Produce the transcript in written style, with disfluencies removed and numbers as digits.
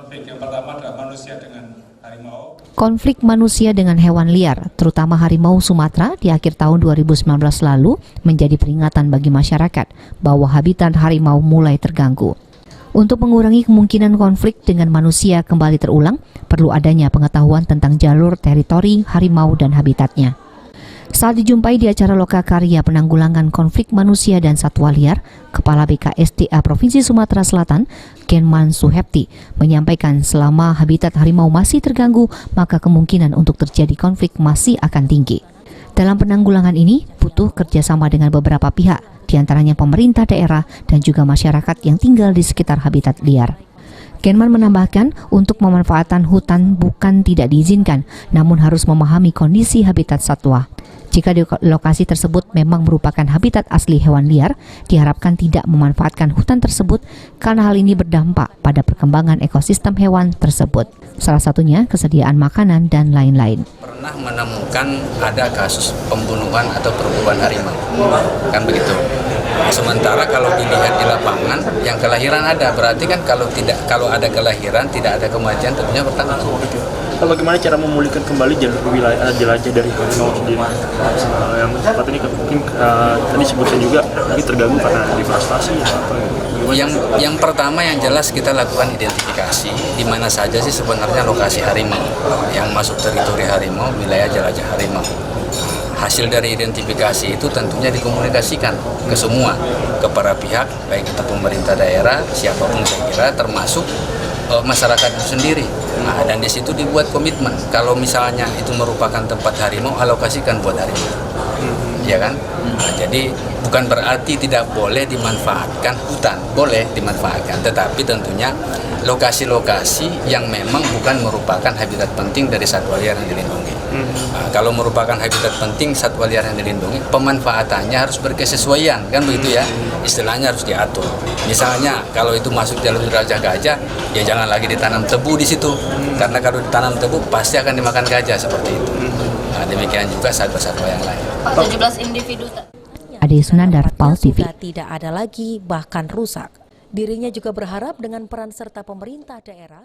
konflik. Yang pertama adalah manusia dengan harimau. Konflik manusia dengan hewan liar, terutama harimau Sumatera di akhir tahun 2019 lalu menjadi peringatan bagi masyarakat bahwa habitat harimau mulai terganggu. Untuk mengurangi kemungkinan konflik dengan manusia kembali terulang, perlu adanya pengetahuan tentang jalur teritori harimau dan habitatnya. Saat dijumpai di acara Lokakarya Penanggulangan Konflik Manusia dan Satwa Liar, Kepala BKSDA Provinsi Sumatera Selatan, Kenman Suhepti, menyampaikan selama habitat harimau masih terganggu, maka kemungkinan untuk terjadi konflik masih akan tinggi. Dalam penanggulangan ini, butuh kerjasama dengan beberapa pihak, diantaranya pemerintah daerah dan juga masyarakat yang tinggal di sekitar habitat liar. Kenman menambahkan, untuk pemanfaatan hutan bukan tidak diizinkan, namun harus memahami kondisi habitat satwa. Jika di lokasi tersebut memang merupakan habitat asli hewan liar, diharapkan tidak memanfaatkan hutan tersebut karena hal ini berdampak pada perkembangan ekosistem hewan tersebut. Salah satunya kesediaan makanan dan lain-lain. Pernah menemukan ada kasus pembunuhan atau perburuan harimau, kan begitu. Sementara kalau dilihat di lapangan, yang kelahiran ada, berarti kan kalau ada kelahiran tidak ada kematian, tentunya bertanggung. Bagaimana cara memulihkan kembali jalur wilayah jelajah dari harimau sendiri? Yang tempat ini mungkin tadi sebutkan juga mungkin terganggu karena deforestasi atau apa? Yang pertama yang jelas kita lakukan identifikasi di mana saja sih sebenarnya lokasi harimau yang masuk teritori harimau, wilayah jelajah harimau. Hasil dari identifikasi itu tentunya dikomunikasikan ke semua, ke para pihak, baik itu pemerintah daerah, siapapun saya kira, termasuk masyarakat itu sendiri. Nah, dan di situ dibuat komitmen, kalau misalnya itu merupakan tempat harimau, alokasikan buat harimau. Ya kan? Nah, jadi bukan berarti tidak boleh dimanfaatkan hutan, boleh dimanfaatkan, tetapi tentunya lokasi-lokasi yang memang bukan merupakan habitat penting dari satwa liar yang dilindungi. Nah, kalau merupakan habitat penting satwa liar yang dilindungi, pemanfaatannya harus berkesesuaian, kan begitu ya? Istilahnya harus diatur. Misalnya kalau itu masuk jalur jelajah gajah, ya jangan lagi ditanam tebu di situ, karena kalau ditanam tebu pasti akan dimakan gajah seperti itu. Nah, demikian juga satwa-satwa yang lain. 17 individu. Ade Sunandar, PAL TV. Tidak ada lagi, bahkan rusak. Dirinya juga berharap dengan peran serta pemerintah daerah